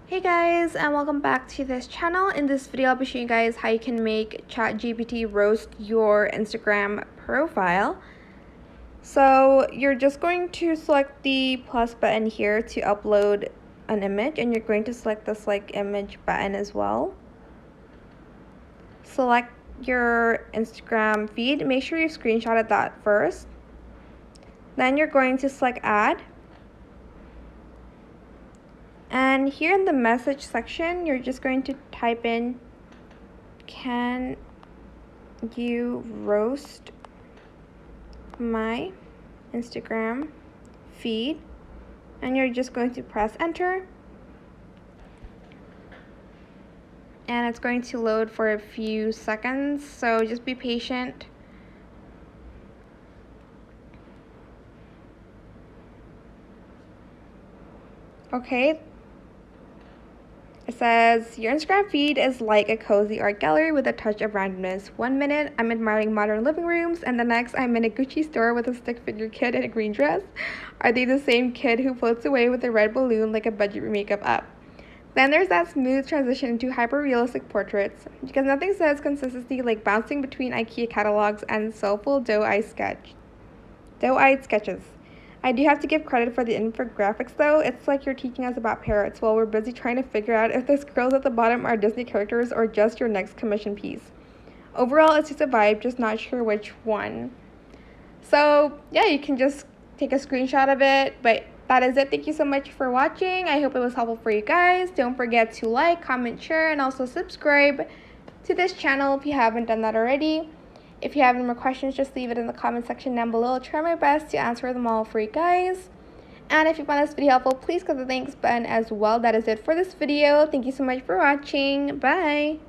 Hey guys, and welcome back to this channel. In this video, I'll be showing you guys how you can make ChatGPT roast your Instagram profile. So you're just going to select the plus button here to upload an image, and you're going to select this image button as well. Select your Instagram feed. Make sure you screenshotted that first. Then you're going to select add. And here in the message section, you're just going to type in, can you roast my Instagram feed? And you're just going to press enter. And it's going to load for a few seconds, so just be patient. Okay. It says, your Instagram feed is like a cozy art gallery with a touch of randomness. 1 minute, I'm admiring modern living rooms, and the next, I'm in a Gucci store with a stick figure kid in a green dress. Are they the same kid who floats away with a red balloon like a budget makeup up? Then there's that smooth transition into hyper-realistic portraits, because nothing says consistency like bouncing between IKEA catalogs and soulful doe-eyed sketches. I do have to give credit for the infographics though. It's like you're teaching us about parrots while we're busy trying to figure out if the squirrels at the bottom are Disney characters or just your next commission piece. Overall, it's just a vibe, just not sure which one. So yeah, you can just take a screenshot of it, but that is it. Thank you so much for watching. I hope it was helpful for you guys. Don't forget to like, comment, share, and also subscribe to this channel if you haven't done that already. If you have any more questions, just leave it in the comment section down below. I'll try my best to answer them all for you guys. And if you found this video helpful, please click the thanks button as well. That is it for this video. Thank you so much for watching. Bye!